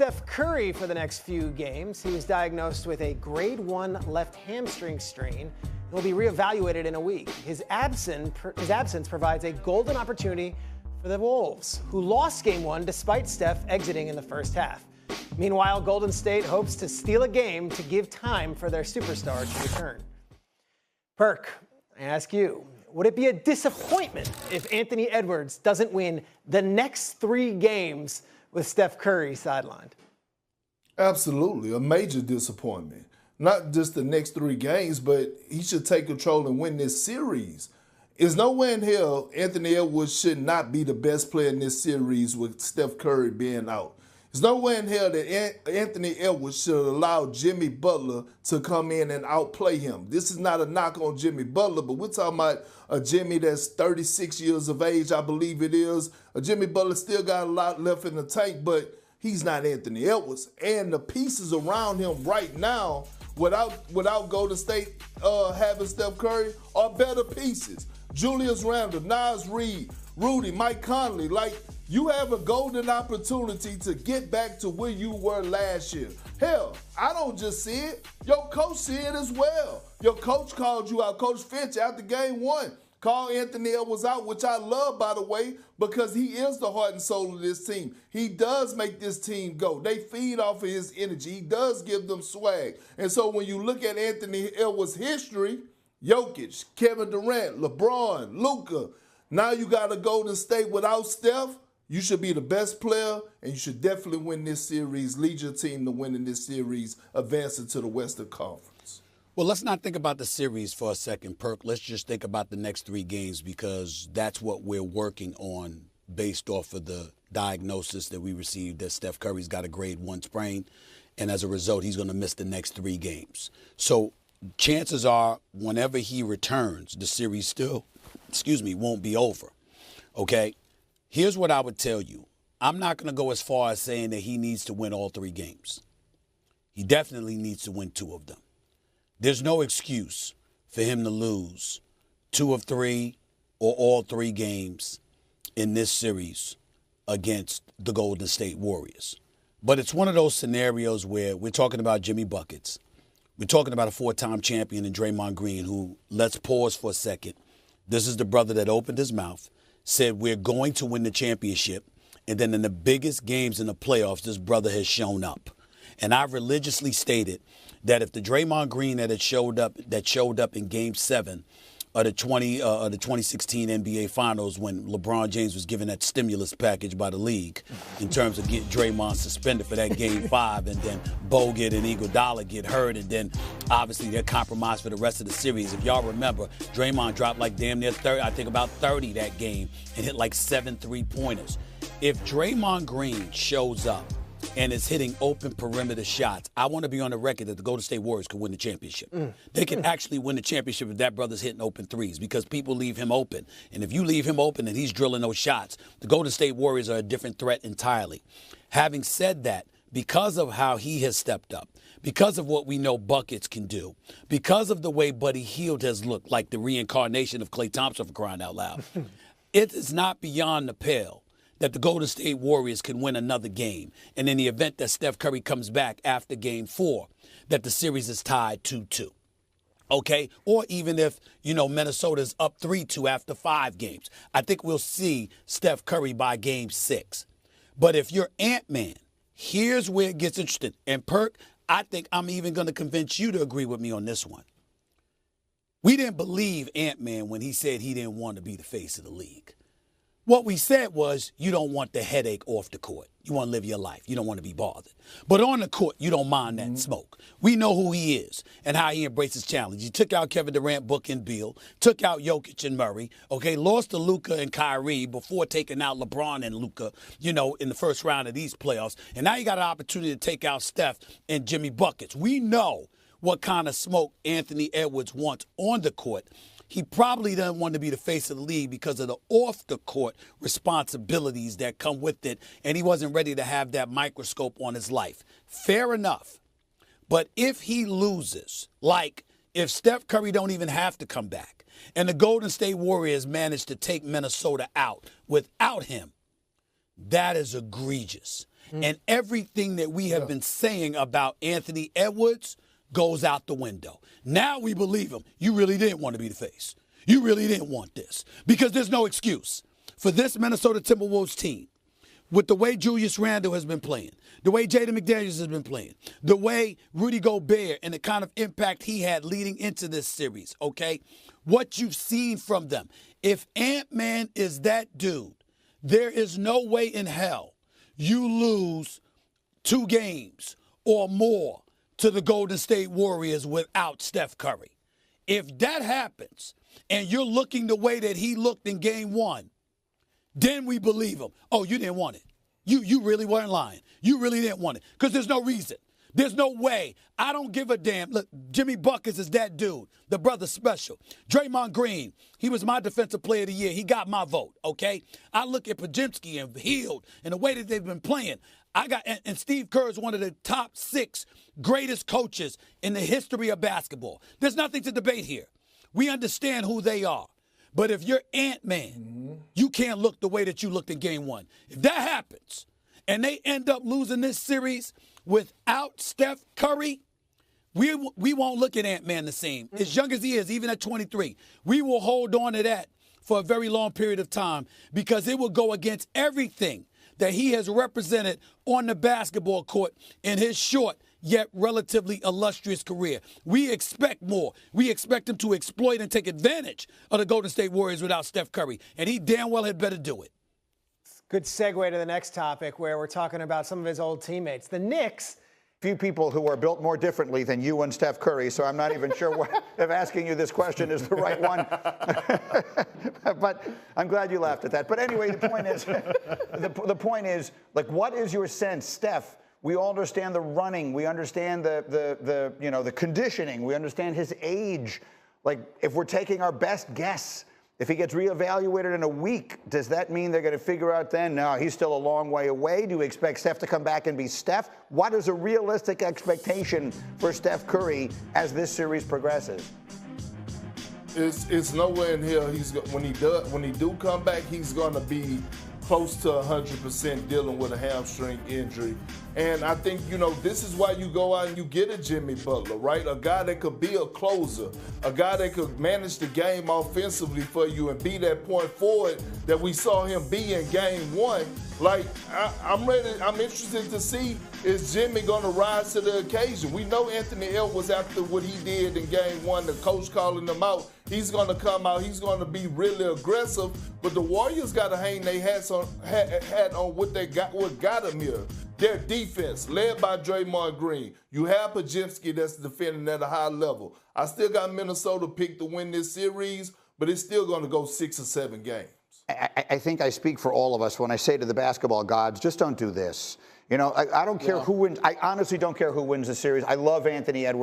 Steph Curry for the next few games. He was diagnosed with a grade 1 left hamstring strain. He will be reevaluated in a week. His absence provides a golden opportunity for the Wolves, who lost Game 1 despite Steph exiting in the first half. Meanwhile, Golden State hopes to steal a game to give time for their superstar to return. Perk, I ask you, would it be a disappointment if Anthony Edwards doesn't win the next 3 games with Steph Curry sidelined? Absolutely, a major disappointment. Not just the next 3 games, but he should take control and win this series. There's no way in hell Anthony Edwards should not be the best player in this series with Steph Curry being out. There's no way in hell that Anthony Edwards should allow Jimmy Butler to come in and outplay him. This is not a knock on Jimmy Butler, but we're talking about a Jimmy that's 36 years of age, I believe it is. A Jimmy Butler still got a lot left in the tank, but he's not Anthony Edwards. And the pieces around him right now, without Golden State having Steph Curry, are better pieces. Julius Randle, Naz Reid, Rudy, Mike Conley, you have a golden opportunity to get back to where you were last year. Hell, I don't just see it. Your coach see it as well. Your coach called you out. Coach Finch, after Game 1, called Anthony Edwards out, which I love, by the way, because he is the heart and soul of this team. He does make this team go. They feed off of his energy. He does give them swag. And so when you look at Anthony Edwards' history, Jokic, Kevin Durant, LeBron, Luka, now you got a Golden State without Steph. You should be the best player, and you should definitely win this series, lead your team to winning this series, advancing to the Western Conference. Well, let's not think about the series for a second, Perk. Let's just think about the next 3 games, because that's what we're working on based off of the diagnosis that we received that Steph Curry's got a grade 1 sprain, and as a result, he's going to miss the next 3 games. So chances are whenever he returns, the series still, won't be over, okay? Here's what I would tell you. I'm not going to go as far as saying that he needs to win all 3 games. He definitely needs to win 2 of them. There's no excuse for him to lose 2 of 3 or all 3 games in this series against the Golden State Warriors. But it's one of those scenarios where we're talking about Jimmy Buckets. We're talking about a 4-time champion in Draymond Green, who, let's pause for a second. This is the brother that opened his mouth, said we're going to win the championship, and then in the biggest games in the playoffs, this brother has shown up. And I've religiously stated that if the Draymond Green that showed up in Game 7 of the 2016 NBA Finals, when LeBron James was given that stimulus package by the league in terms of getting Draymond suspended for that Game 5, and then Bogut and Iguodala get hurt, and then obviously they're compromised for the rest of the series. If y'all remember, Draymond dropped damn near 30, I think about 30 that game, and hit 7 3-pointers. If Draymond Green shows up and is hitting open perimeter shots, I want to be on the record that the Golden State Warriors could win the championship. They can actually win the championship if that brother's hitting open threes, because people leave him open. And if you leave him open and he's drilling those shots, the Golden State Warriors are a different threat entirely. Having said that, because of how he has stepped up, because of what we know Buckets can do, because of the way Buddy Hield has looked like the reincarnation of Klay Thompson, for crying out loud, it is not beyond the pale that the Golden State Warriors can win another game. And in the event that Steph Curry comes back after Game 4, that the series is tied 2-2. Okay? Or even if, Minnesota's up 3-2 after 5 games. I think we'll see Steph Curry by Game 6. But if you're Ant-Man, here's where it gets interesting. And Perk, I think I'm even going to convince you to agree with me on this one. We didn't believe Ant-Man when he said he didn't want to be the face of the league. What we said was, you don't want the headache off the court. You want to live your life. You don't want to be bothered. But on the court, you don't mind that smoke. We know who he is and how he embraces challenge. He took out Kevin Durant, Book, and Beal, took out Jokic and Murray, lost to Luka and Kyrie before taking out LeBron and Luka, in the first round of these playoffs. And now you got an opportunity to take out Steph and Jimmy Buckets. We know what kind of smoke Anthony Edwards wants on the court. He probably doesn't want to be the face of the league because of the off-the-court responsibilities that come with it, and he wasn't ready to have that microscope on his life. Fair enough. But if he loses, if Steph Curry don't even have to come back, and the Golden State Warriors manage to take Minnesota out without him, that is egregious. And everything that we have been saying about Anthony Edwards goes out the window. Now we believe him. You really didn't want to be the face. You really didn't want this. Because there's no excuse for this Minnesota Timberwolves team, with the way Julius Randle has been playing, the way Jayden McDaniels has been playing, the way Rudy Gobert and the kind of impact he had leading into this series, okay? What you've seen from them. If Ant-Man is that dude, there is no way in hell you lose 2 games or more to the Golden State Warriors without Steph Curry. If that happens and you're looking the way that he looked in game 1, then we believe him. Oh, you didn't want it. You really weren't lying. You really didn't want it. Because there's no reason. There's no way. I don't give a damn. Look, Jimmy Buckets is that dude. The brother special. Draymond Green, he was my defensive player of the year. He got my vote, okay? I look at Pajimski and Hield and the way that they've been playing. And Steve Kerr is one of the top 6 greatest coaches in the history of basketball. There's nothing to debate here. We understand who they are. But if you're Ant-Man, you can't look the way that you looked in game 1. If that happens and they end up losing this series without Steph Curry, we won't look at Ant-Man the same. As young as he is, even at 23, we will hold on to that for a very long period of time because it will go against everything that he has represented on the basketball court in his short yet relatively illustrious career. We expect more. We expect him to exploit and take advantage of the Golden State Warriors without Steph Curry, and he damn well had better do it. Good segue to the next topic where we're talking about some of his old teammates. The Knicks. Few people who are built more differently than you and Steph Curry, so I'm not even sure if asking you this question is the right one. But I'm glad you laughed at that. But anyway, the point is, like, what is your sense, Steph? We all understand the running, we understand the conditioning, we understand his age. Like, if we're taking our best guess, if he gets reevaluated in a week, does that mean they're going to figure out then, no, he's still a long way away? Do you expect Steph to come back and be Steph? What is a realistic expectation for Steph Curry as this series progresses? It's nowhere in here. When he do come back, he's going to be close to 100% dealing with a hamstring injury. And I think, this is why you go out and you get a Jimmy Butler, right? A guy that could be a closer, a guy that could manage the game offensively for you and be that point forward that we saw him be in game 1. Like, I'm interested to see, is Jimmy going to rise to the occasion? We know Anthony Edwards, after what he did in game 1, the coach calling him out, he's going to come out, he's going to be really aggressive, but the Warriors got to hang their hat on what got them here. Their defense, led by Draymond Green. You have Pajimski that's defending at a high level. I still got Minnesota picked to win this series, but it's still going to go 6 or 7 games. I think I speak for all of us when I say to the basketball gods, just don't do this. I don't care who wins. I honestly don't care who wins the series. I love Anthony Edwards.